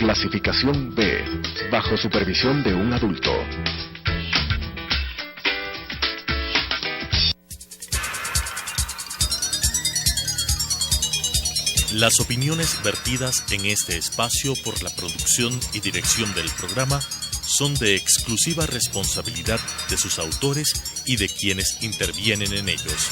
Clasificación B, bajo supervisión de un adulto. Las opiniones vertidas en este espacio por la producción y dirección del programa son de exclusiva responsabilidad de sus autores y de quienes intervienen en ellos.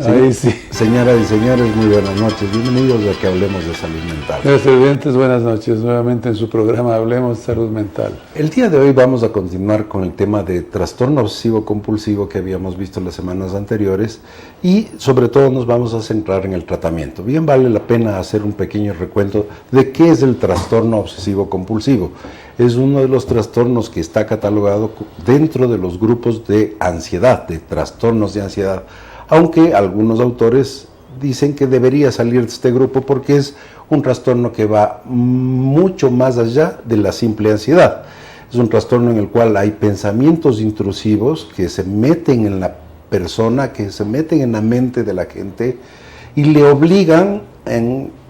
Ahí sí. Señoras y señores, muy buenas noches. Bienvenidos a que hablemos de salud mental. Señores televidentes, buenas noches. Nuevamente en su programa Hablemos de Salud Mental. El día de hoy vamos a continuar con el tema de trastorno obsesivo compulsivo que habíamos visto las semanas anteriores y sobre todo nos vamos a centrar en el tratamiento. Bien vale la pena hacer un pequeño recuento de qué es el trastorno obsesivo compulsivo. Es uno de los trastornos que está catalogado dentro de los grupos de ansiedad, de trastornos de ansiedad, aunque algunos autores dicen que debería salir de este grupo porque es un trastorno que va mucho más allá de la simple ansiedad. Es un trastorno en el cual hay pensamientos intrusivos que se meten en la persona, que se meten en la mente de la gente y le obligan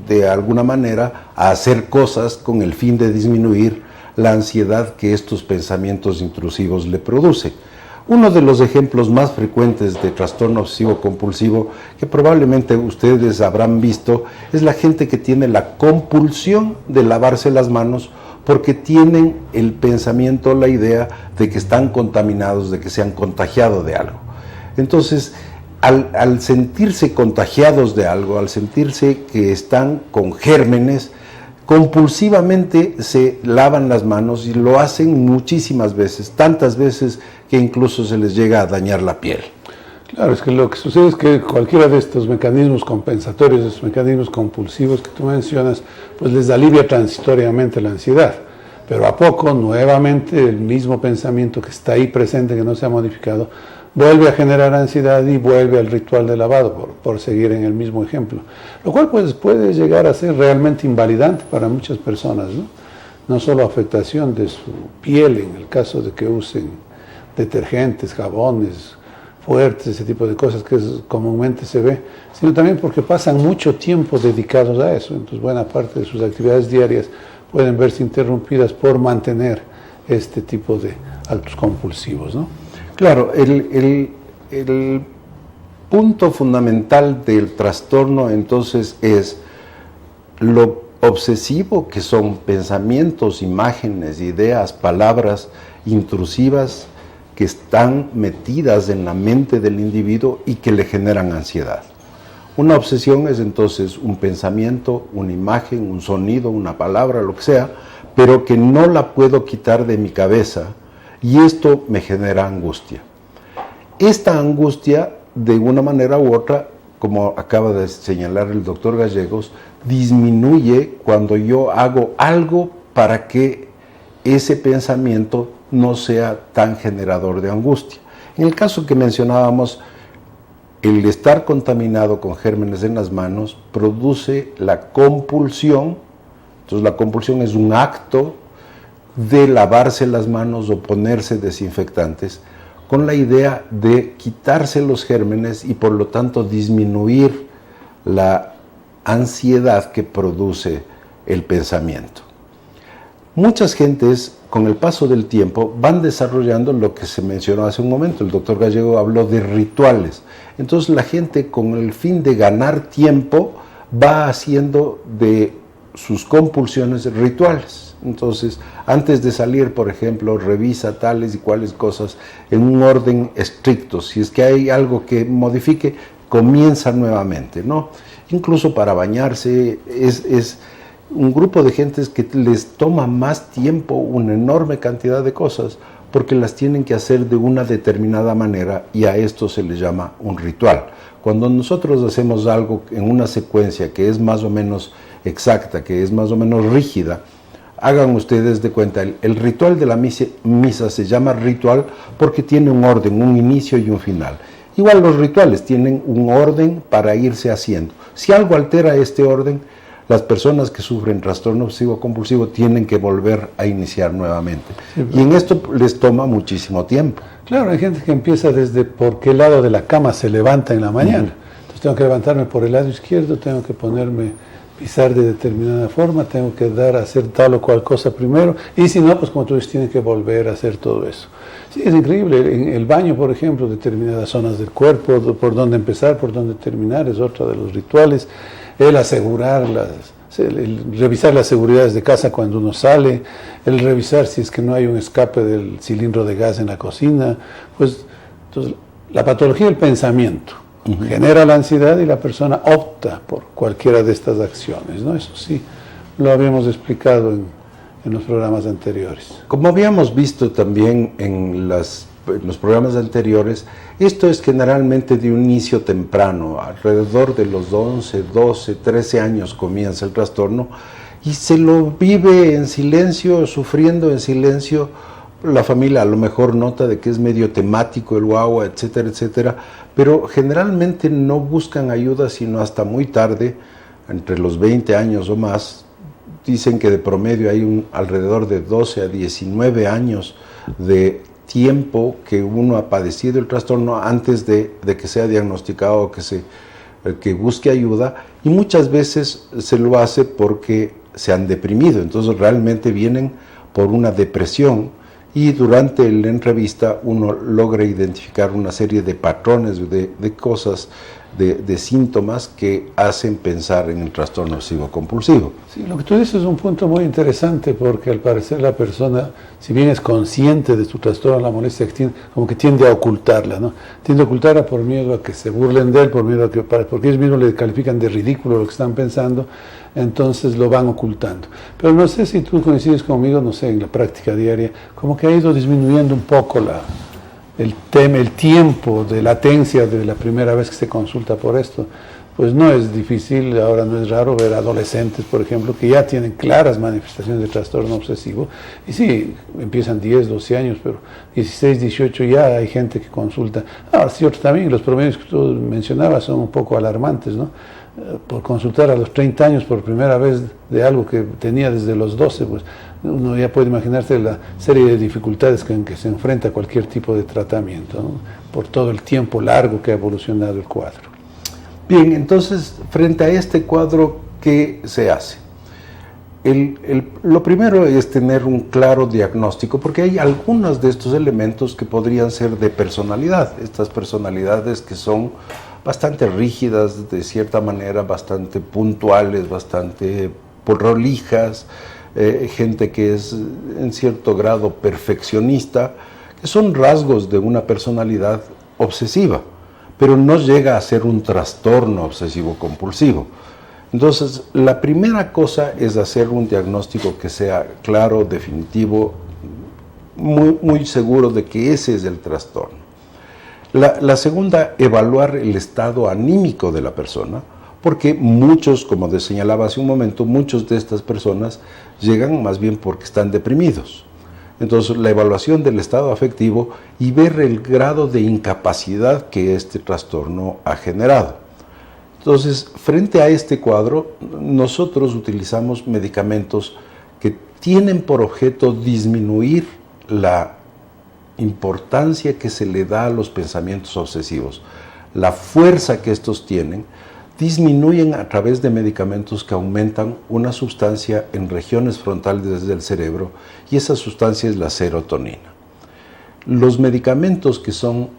de alguna manera a hacer cosas con el fin de disminuir la ansiedad que estos pensamientos intrusivos le producen. Uno de los ejemplos más frecuentes de trastorno obsesivo compulsivo que probablemente ustedes habrán visto es la gente que tiene la compulsión de lavarse las manos porque tienen el pensamiento, la idea de que están contaminados, de que se han contagiado de algo. Entonces, al sentirse contagiados de algo, al sentirse que están con gérmenes, compulsivamente se lavan las manos y lo hacen muchísimas veces, tantas veces que incluso se les llega a dañar la piel. Claro, es que lo que sucede es que cualquiera de estos mecanismos compensatorios, estos mecanismos compulsivos que tú mencionas, pues les alivia transitoriamente la ansiedad, pero a poco nuevamente el mismo pensamiento que está ahí presente, que no se ha modificado, vuelve a generar ansiedad y vuelve al ritual de lavado, por seguir en el mismo ejemplo. Lo cual pues, puede llegar a ser realmente invalidante para muchas personas, ¿no? No solo afectación de su piel, en el caso de que usen detergentes, jabones fuertes, ese tipo de cosas que comúnmente se ve, sino también porque pasan mucho tiempo dedicados a eso. Entonces buena parte de sus actividades diarias pueden verse interrumpidas por mantener este tipo de actos compulsivos, ¿no? Claro, el punto fundamental del trastorno entonces es lo obsesivo que son pensamientos, imágenes, ideas, palabras intrusivas que están metidas en la mente del individuo y que le generan ansiedad. Una obsesión es entonces un pensamiento, una imagen, un sonido, una palabra, lo que sea, pero que no la puedo quitar de mi cabeza. Y esto me genera angustia. Esta angustia, de una manera u otra, como acaba de señalar el doctor Gallegos, disminuye cuando yo hago algo para que ese pensamiento no sea tan generador de angustia. En el caso que mencionábamos, el estar contaminado con gérmenes en las manos produce la compulsión. Entonces la compulsión es un acto de lavarse las manos o ponerse desinfectantes con la idea de quitarse los gérmenes y por lo tanto disminuir la ansiedad que produce el pensamiento. Muchas gentes con el paso del tiempo van desarrollando lo que se mencionó hace un momento, el doctor Gallego habló de rituales. Entonces la gente con el fin de ganar tiempo va haciendo de sus compulsiones rituales. Entonces, antes de salir, por ejemplo, revisa tales y cuales cosas en un orden estricto. Si es que hay algo que modifique, comienza nuevamente, ¿no? Incluso para bañarse es un grupo de gentes que les toma más tiempo, una enorme cantidad de cosas, porque las tienen que hacer de una determinada manera y a esto se le llama un ritual. Cuando nosotros hacemos algo en una secuencia que es más o menos exacta, que es más o menos rígida, hagan ustedes de cuenta, el ritual de la misa se llama ritual porque tiene un orden, un inicio y un final. Igual los rituales tienen un orden para irse haciendo. Si algo altera este orden, las personas que sufren trastorno obsesivo compulsivo tienen que volver a iniciar nuevamente. Sí, y en esto les toma muchísimo tiempo. Claro, hay gente que empieza desde por qué lado de la cama se levanta en la mañana. Entonces tengo que levantarme por el lado izquierdo, tengo que pisar de determinada forma, tengo que hacer tal o cual cosa primero, y si no, pues como tú dices, tienen que volver a hacer todo eso. Sí, es increíble. En el baño, por ejemplo, determinadas zonas del cuerpo, por dónde empezar, por dónde terminar, es otro de los rituales. El revisar las seguridades de casa cuando uno sale, el revisar si es que no hay un escape del cilindro de gas en la cocina. Pues, entonces, la patología del pensamiento genera la ansiedad y la persona opta por cualquiera de estas acciones, ¿no? Eso sí, lo habíamos explicado en los programas anteriores. Como habíamos visto también en los programas anteriores, esto es generalmente de un inicio temprano, alrededor de los 11, 12, 13 años comienza el trastorno y se lo vive en silencio, sufriendo en silencio. La familia a lo mejor nota de que es medio temático el guagua, etcétera, etcétera, pero generalmente no buscan ayuda sino hasta muy tarde, entre los 20 años o más. Dicen que de promedio hay alrededor de 12 a 19 años de tiempo que uno ha padecido el trastorno antes de que sea diagnosticado o que busque ayuda, y muchas veces se lo hace porque se han deprimido, entonces realmente vienen por una depresión. Y durante la entrevista uno logra identificar una serie de patrones, de cosas, de síntomas que hacen pensar en el trastorno obsesivo compulsivo. Sí, lo que tú dices es un punto muy interesante porque al parecer la persona, si bien es consciente de su trastorno, la molestia que tiene, como que tiende a ocultarla, ¿no? Tiende a ocultarla por miedo a que se burlen de él, por miedo a que, porque ellos mismos le califican de ridículo lo que están pensando, entonces lo van ocultando. Pero no sé si tú coincides conmigo, no sé, en la práctica diaria, como que ha ido disminuyendo un poco el tiempo de latencia de la primera vez que se consulta por esto. Pues no es difícil, ahora no es raro ver adolescentes, por ejemplo, que ya tienen claras manifestaciones de trastorno obsesivo, y sí, empiezan 10, 12 años, pero 16, 18 ya hay gente que consulta. Ahora, cierto, también los promedios que tú mencionabas son un poco alarmantes, ¿no? Por consultar a los 30 años por primera vez de algo que tenía desde los 12, pues uno ya puede imaginarse la serie de dificultades en que se enfrenta cualquier tipo de tratamiento, ¿no? Por todo el tiempo largo que ha evolucionado el cuadro. Bien, entonces, frente a este cuadro, ¿qué se hace? Lo primero es tener un claro diagnóstico, porque hay algunos de estos elementos que podrían ser de personalidad, estas personalidades que son bastante rígidas, de cierta manera, bastante puntuales, bastante prolijas, gente que es en cierto grado perfeccionista, que son rasgos de una personalidad obsesiva, pero no llega a ser un trastorno obsesivo compulsivo. Entonces, la primera cosa es hacer un diagnóstico que sea claro, definitivo, muy seguro de que ese es el trastorno. La segunda, evaluar el estado anímico de la persona, porque muchos, como señalaba hace un momento, muchos de estas personas llegan más bien porque están deprimidos. Entonces, la evaluación del estado afectivo y ver el grado de incapacidad que este trastorno ha generado. Entonces, frente a este cuadro, nosotros utilizamos medicamentos que tienen por objeto disminuir la importancia que se le da a los pensamientos obsesivos, la fuerza que estos tienen, disminuyen a través de medicamentos que aumentan una sustancia en regiones frontales del cerebro, y esa sustancia es la serotonina. Los medicamentos que son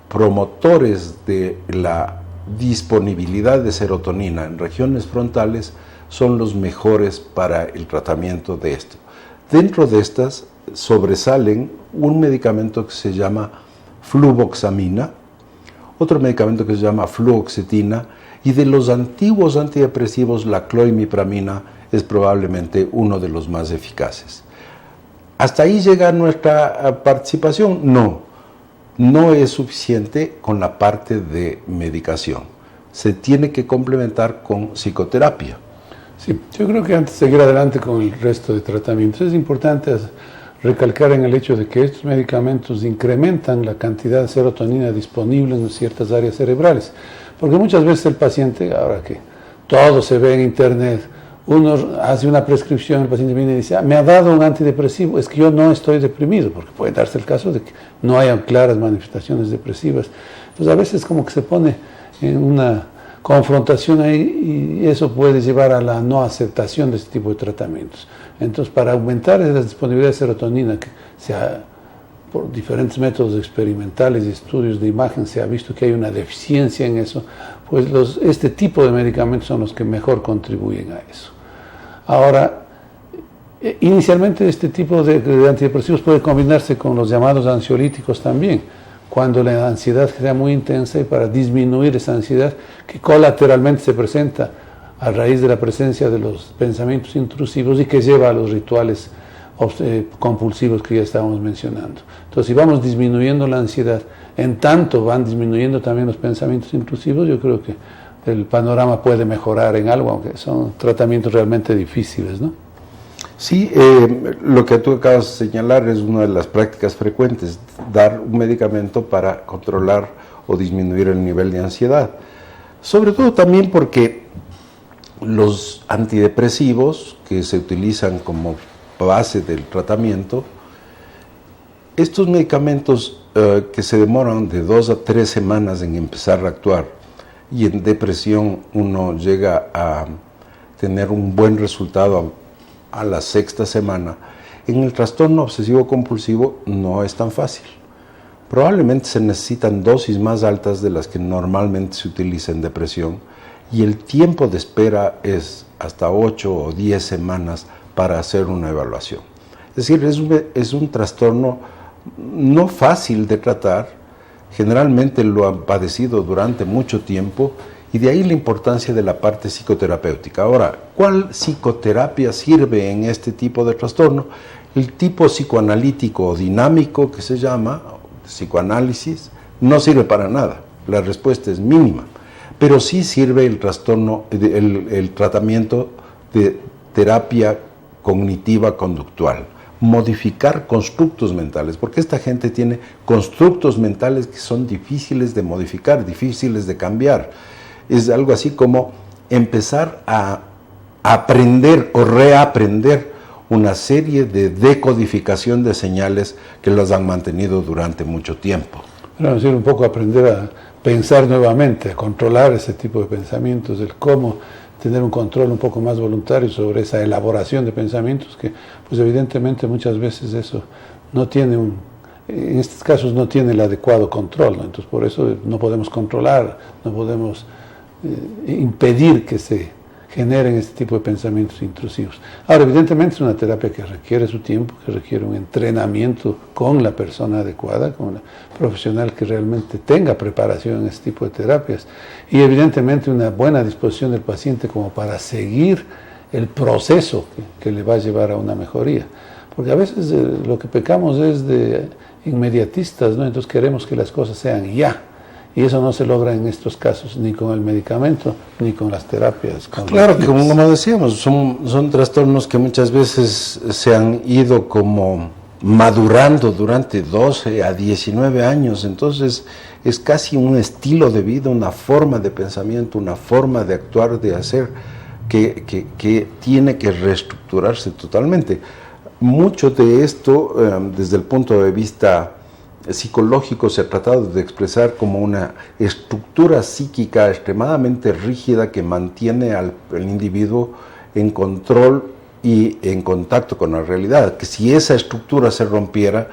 promotores de la disponibilidad de serotonina en regiones frontales son los mejores para el tratamiento de esto. Dentro de estas sobresalen un medicamento que se llama fluvoxamina, otro medicamento que se llama fluoxetina, y de los antiguos antidepresivos la cloimipramina es probablemente uno de los más eficaces. ¿Hasta ahí llega nuestra participación? No es suficiente con la parte de medicación. Se tiene que complementar con psicoterapia. Sí, yo creo que antes de seguir adelante con el resto de tratamientos, es importante recalcar en el hecho de que estos medicamentos incrementan la cantidad de serotonina disponible en ciertas áreas cerebrales. Porque muchas veces el paciente, ahora que todo se ve en internet, uno hace una prescripción, el paciente viene y dice, me ha dado un antidepresivo, es que yo no estoy deprimido, porque puede darse el caso de que no haya claras manifestaciones depresivas. Entonces a veces como que se pone en una confrontación ahí y eso puede llevar a la no aceptación de este tipo de tratamientos. Entonces, para aumentar la disponibilidad de serotonina, que por diferentes métodos experimentales y estudios de imagen se ha visto que hay una deficiencia en eso, pues este tipo de medicamentos son los que mejor contribuyen a eso. Ahora, inicialmente este tipo de antidepresivos puede combinarse con los llamados ansiolíticos también, cuando la ansiedad sea muy intensa, y para disminuir esa ansiedad que colateralmente se presenta a raíz de la presencia de los pensamientos intrusivos y que lleva a los rituales compulsivos que ya estábamos mencionando. Entonces, si vamos disminuyendo la ansiedad, en tanto van disminuyendo también los pensamientos intrusivos, yo creo que el panorama puede mejorar en algo, aunque son tratamientos realmente difíciles, ¿no? Sí, lo que tú acabas de señalar es una de las prácticas frecuentes, dar un medicamento para controlar o disminuir el nivel de ansiedad. Sobre todo también porque los antidepresivos que se utilizan como base del tratamiento, estos medicamentos que se demoran de 2 a 3 semanas en empezar a actuar, y en depresión uno llega a tener un buen resultado a la 6ª semana, en el trastorno obsesivo compulsivo no es tan fácil. Probablemente se necesitan dosis más altas de las que normalmente se utiliza en depresión, y el tiempo de espera es hasta 8 o 10 semanas para hacer una evaluación. Es decir, es un trastorno no fácil de tratar, generalmente lo han padecido durante mucho tiempo, y de ahí la importancia de la parte psicoterapéutica. Ahora, ¿cuál psicoterapia sirve en este tipo de trastorno? El tipo psicoanalítico o dinámico, que se llama psicoanálisis, no sirve para nada. La respuesta es mínima. Pero sí sirve el tratamiento de terapia cognitiva conductual, modificar constructos mentales, porque esta gente tiene constructos mentales que son difíciles de modificar, difíciles de cambiar. Es algo así como empezar a aprender o reaprender una serie de decodificación de señales que los han mantenido durante mucho tiempo. Bueno, es decir, un poco aprender a pensar nuevamente, a controlar ese tipo de pensamientos, el cómo tener un control un poco más voluntario sobre esa elaboración de pensamientos que, pues evidentemente muchas veces eso no tiene en estos casos no tiene el adecuado control, ¿no? Entonces por eso no podemos controlar, no podemos impedir que se generen este tipo de pensamientos intrusivos. Ahora, evidentemente es una terapia que requiere su tiempo, que requiere un entrenamiento con la persona adecuada, con la profesional que realmente tenga preparación en este tipo de terapias, y evidentemente una buena disposición del paciente como para seguir el proceso que le va a llevar a una mejoría. Porque a veces lo que pecamos es de inmediatistas, ¿no? Entonces queremos que las cosas sean ya. Y eso no se logra en estos casos, ni con el medicamento, ni con las terapias. Claro, que como decíamos, son trastornos que muchas veces se han ido como madurando durante 12 a 19 años. Entonces es casi un estilo de vida, una forma de pensamiento, una forma de actuar, de hacer, que tiene que reestructurarse totalmente. Mucho de esto, desde el punto de vista psicológico, se ha tratado de expresar como una estructura psíquica extremadamente rígida que mantiene al individuo en control y en contacto con la realidad, que si esa estructura se rompiera,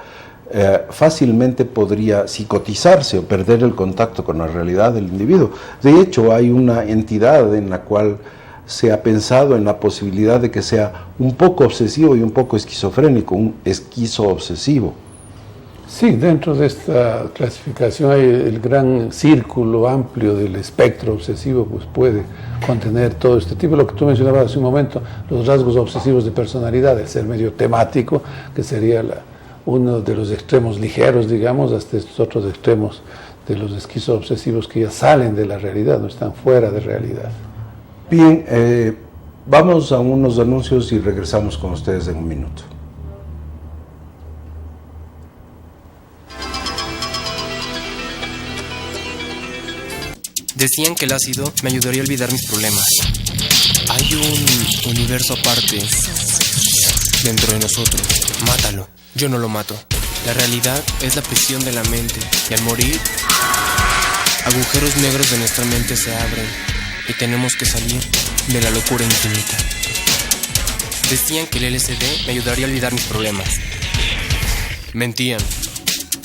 fácilmente podría psicotizarse o perder el contacto con la realidad del individuo. De hecho, hay una entidad en la cual se ha pensado en la posibilidad de que sea un poco obsesivo y un poco esquizofrénico, un esquizo-obsesivo. Sí, dentro de esta clasificación hay el gran círculo amplio del espectro obsesivo, pues puede contener todo este tipo, lo que tú mencionabas hace un momento, los rasgos obsesivos de personalidad, el ser medio temático, que sería uno de los extremos ligeros, digamos, hasta estos otros extremos de los esquizoobsesivos que ya salen de la realidad, no están fuera de realidad. Bien, vamos a unos anuncios y regresamos con ustedes en un minuto. Decían que el ácido me ayudaría a olvidar mis problemas. Hay un universo aparte dentro de nosotros. Mátalo. Yo no lo mato. La realidad es la prisión de la mente. Y al morir, agujeros negros de nuestra mente se abren. Y tenemos que salir de la locura infinita. Decían que el LSD me ayudaría a olvidar mis problemas. Mentían.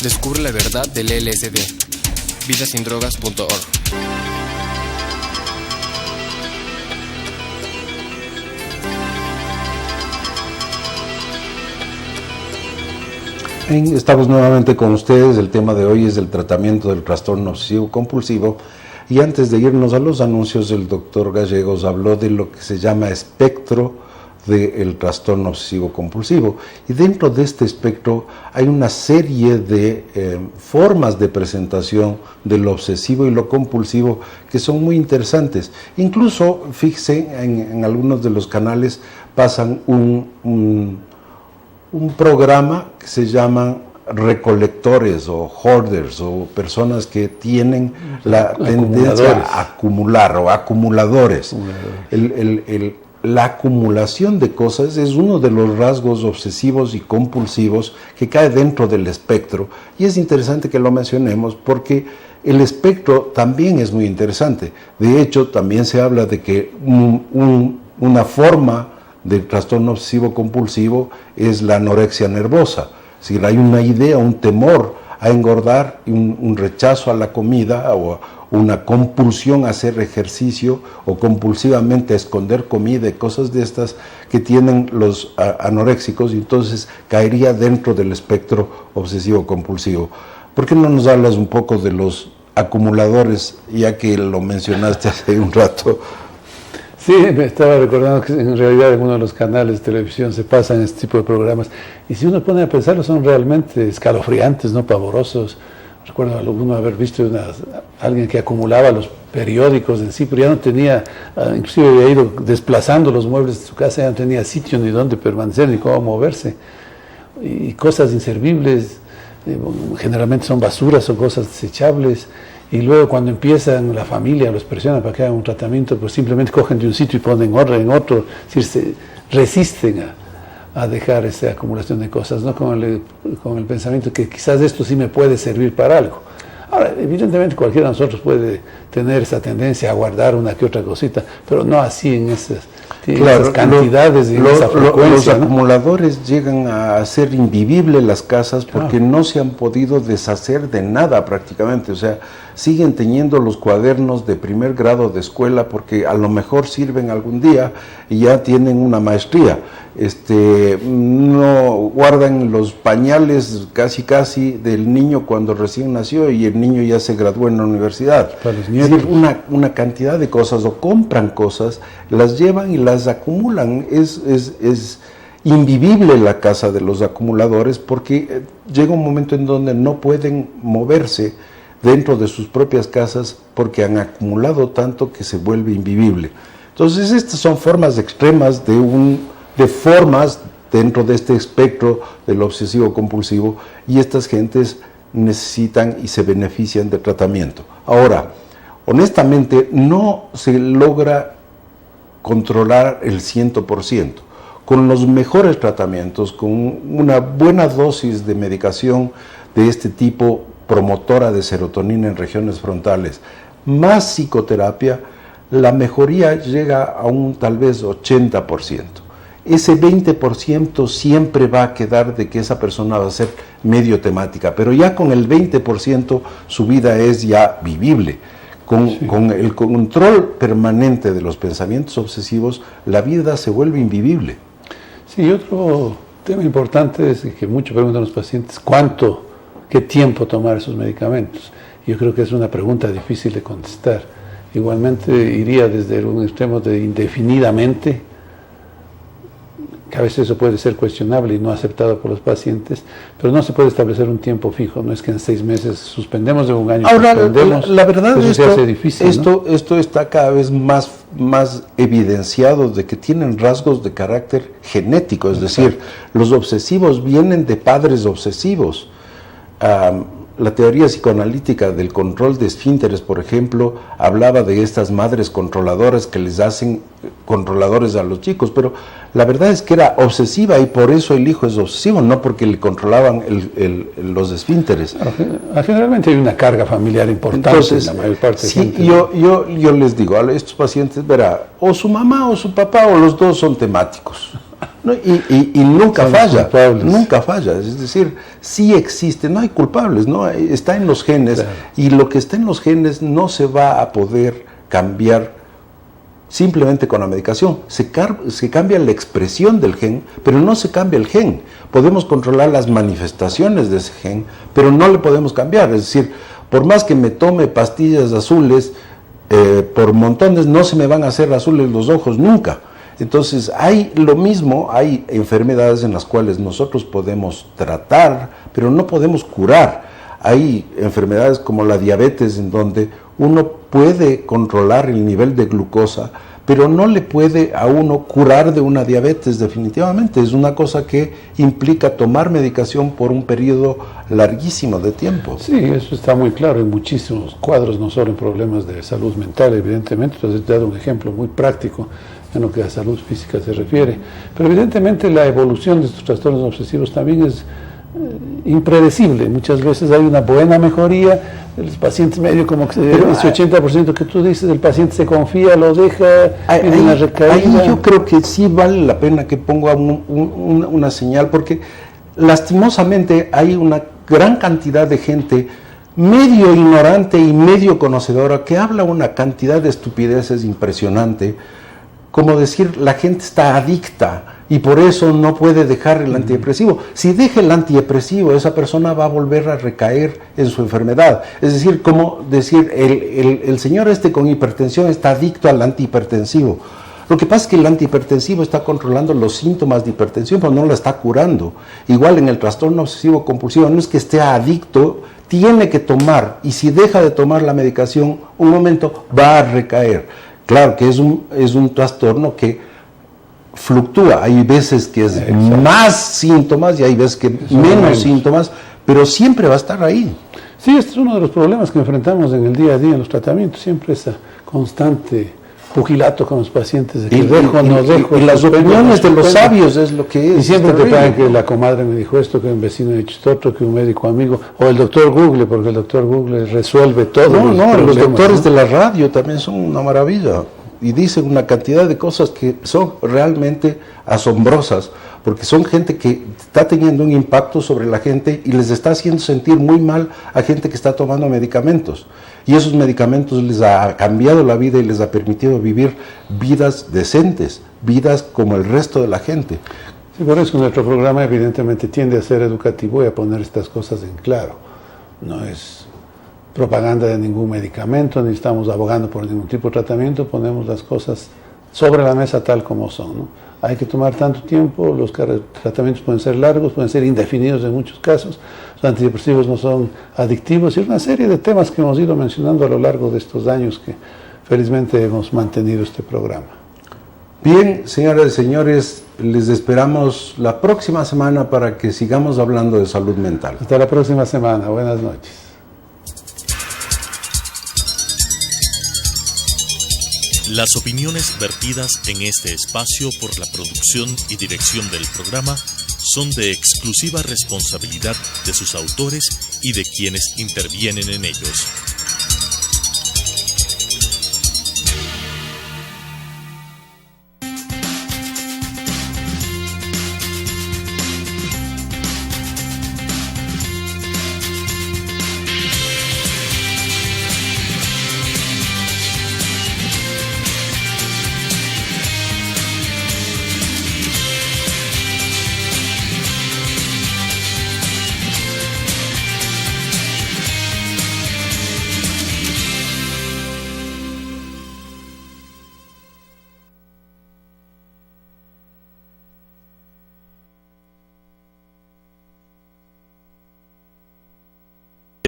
Descubre la verdad del LSD. Vidasindrogas.org. Estamos nuevamente con ustedes. El tema de hoy es el tratamiento del trastorno obsesivo compulsivo. Y antes de irnos a los anuncios, el doctor Gallegos habló de lo que se llama espectro del trastorno obsesivo compulsivo. Y dentro de este espectro hay una serie de formas de presentación de lo obsesivo y lo compulsivo que son muy interesantes. Incluso, fíjense, en algunos de los canales pasan un programa que se llaman recolectores o hoarders o personas que tienen la tendencia a acumular o acumuladores. La acumulación de cosas es uno de los rasgos obsesivos y compulsivos que cae dentro del espectro, y es interesante que lo mencionemos porque el espectro también es muy interesante. De hecho, también se habla de que una forma del trastorno obsesivo compulsivo es la anorexia nervosa. Es decir, hay una idea, un temor a engordar, un rechazo a la comida o una compulsión a hacer ejercicio o compulsivamente a esconder comida y cosas de estas que tienen los anoréxicos, y entonces caería dentro del espectro obsesivo compulsivo. ¿Por qué no nos hablas un poco de los acumuladores, ya que lo mencionaste hace un rato? Sí, me estaba recordando que en realidad en uno de los canales de televisión se pasan este tipo de programas, y si uno pone a pensarlo son realmente escalofriantes, no pavorosos. Recuerdo alguno haber visto alguien que acumulaba los periódicos en sí, pero ya no tenía, inclusive había ido desplazando los muebles de su casa, ya no tenía sitio ni dónde permanecer ni cómo moverse, y cosas inservibles, generalmente son basuras, son cosas desechables. Y luego cuando empiezan la familia, los presionan para que hagan un tratamiento, pues simplemente cogen de un sitio y ponen en otro, es decir, se resisten a dejar esa acumulación de cosas, ¿no? Con el pensamiento que quizás esto sí me puede servir para algo. Ahora, evidentemente cualquiera de nosotros puede tener esa tendencia a guardar una que otra cosita, pero no así en esas cantidades y en esa frecuencia. Los acumuladores llegan a hacer invivibles las casas porque no se han podido deshacer de nada prácticamente. O sea, siguen teniendo los cuadernos de primer grado de escuela porque a lo mejor sirven algún día y ya tienen una maestría. No guardan los pañales casi del niño cuando recién nació y el niño ya se graduó en la universidad. Es decir, una cantidad de cosas, o compran cosas, las llevan y las acumulan. Es invivible la casa de los acumuladores porque llega un momento en donde no pueden moverse dentro de sus propias casas porque han acumulado tanto que se vuelve invivible. Entonces estas son formas extremas de formas dentro de este espectro del obsesivo compulsivo, y estas gentes necesitan y se benefician de tratamiento. Ahora, honestamente no se logra controlar el 100%. Con los mejores tratamientos, con una buena dosis de medicación de este tipo promotora de serotonina en regiones frontales, más psicoterapia, la mejoría llega a un tal vez 80%. Ese 20% siempre va a quedar de que esa persona va a ser medio temática, pero ya con el 20% su vida es ya vivible. Con el control permanente de los pensamientos obsesivos, la vida se vuelve invivible. Sí, otro tema importante es que mucho preguntan los pacientes, ¿cuánto qué tiempo tomar esos medicamentos. Yo creo que es una pregunta difícil de contestar. Igualmente iría desde un extremo de indefinidamente, que a veces eso puede ser cuestionable y no aceptado por los pacientes, pero no se puede establecer un tiempo fijo, no es que en 6 meses suspendemos de un año. Ahora, la verdad eso se hace difícil, esto está cada vez más evidenciado de que tienen rasgos de carácter genético, es decir, los obsesivos vienen de padres obsesivos. La teoría psicoanalítica del control de esfínteres, por ejemplo, hablaba de estas madres controladoras que les hacen controladores a los chicos, pero la verdad es que era obsesiva y por eso el hijo es obsesivo, no porque le controlaban los esfínteres. Generalmente hay una carga familiar importante. Entonces, en la mayor parte de sí, gente. yo les digo a estos pacientes, verá, o su mamá o su papá o los dos son temáticos. ¿No? Y nunca falla, es decir, sí existe, no hay culpables, ¿no? Está en los genes, claro. Y lo que está en los genes no se va a poder cambiar simplemente con la medicación. Se cambia la expresión del gen, pero no se cambia el gen. Podemos controlar las manifestaciones de ese gen, pero no le podemos cambiar, es decir, por más que me tome pastillas azules, por montones no se me van a hacer azules los ojos nunca. Entonces, hay lo mismo, hay enfermedades en las cuales nosotros podemos tratar, pero no podemos curar. Hay enfermedades como la diabetes, en donde uno puede controlar el nivel de glucosa, pero no le puede a uno curar de una diabetes definitivamente. Es una cosa que implica tomar medicación por un periodo larguísimo de tiempo. Sí, eso está muy claro en muchísimos cuadros, no solo en problemas de salud mental, evidentemente. Entonces, he dado un ejemplo muy práctico en lo que a salud física se refiere. Pero evidentemente la evolución de estos trastornos obsesivos también es impredecible. Muchas veces hay una buena mejoría, los pacientes medio como que ese 80% que tú dices, el paciente se confía, lo deja, tiene una recaída. Ahí yo creo que sí vale la pena que ponga una señal, porque lastimosamente hay una gran cantidad de gente medio ignorante y medio conocedora que habla una cantidad de estupideces impresionante, como decir, la gente está adicta y por eso no puede dejar el antidepresivo. Si deja el antidepresivo, esa persona va a volver a recaer en su enfermedad. Es decir, como decir, el señor con hipertensión está adicto al antihipertensivo. Lo que pasa es que el antihipertensivo está controlando los síntomas de hipertensión, pero no la está curando. Igual en el trastorno obsesivo compulsivo, no es que esté adicto, tiene que tomar, y si deja de tomar la medicación, un momento va a recaer. Claro que es un trastorno que fluctúa, hay veces que es más síntomas y hay veces que menos síntomas, pero siempre va a estar ahí. Sí, este es uno de los problemas que enfrentamos en el día a día en los tratamientos, siempre esa constante pugilato con los pacientes de que y las opiniones de los sabios es lo que es. Y siempre te pagan que la comadre me dijo esto, que un vecino me ha dicho esto otro, que un médico amigo, o el doctor Google, porque el doctor Google resuelve todo. Los doctores de la radio también son una maravilla y dicen una cantidad de cosas que son realmente asombrosas, porque son gente que está teniendo un impacto sobre la gente y les está haciendo sentir muy mal a gente que está tomando medicamentos. Y esos medicamentos les ha cambiado la vida y les ha permitido vivir vidas decentes, vidas como el resto de la gente. Sí, por eso nuestro programa evidentemente tiende a ser educativo y a poner estas cosas en claro. No es propaganda de ningún medicamento, ni estamos abogando por ningún tipo de tratamiento, ponemos las cosas sobre la mesa tal como son, ¿no? Hay que tomar tanto tiempo, los tratamientos pueden ser largos, pueden ser indefinidos en muchos casos, los antidepresivos no son adictivos, y una serie de temas que hemos ido mencionando a lo largo de estos años que felizmente hemos mantenido este programa. Bien, señoras y señores, les esperamos la próxima semana para que sigamos hablando de salud mental. Hasta la próxima semana, buenas noches. Las opiniones vertidas en este espacio por la producción y dirección del programa son de exclusiva responsabilidad de sus autores y de quienes intervienen en ellos.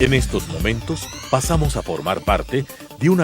En estos momentos pasamos a formar parte de una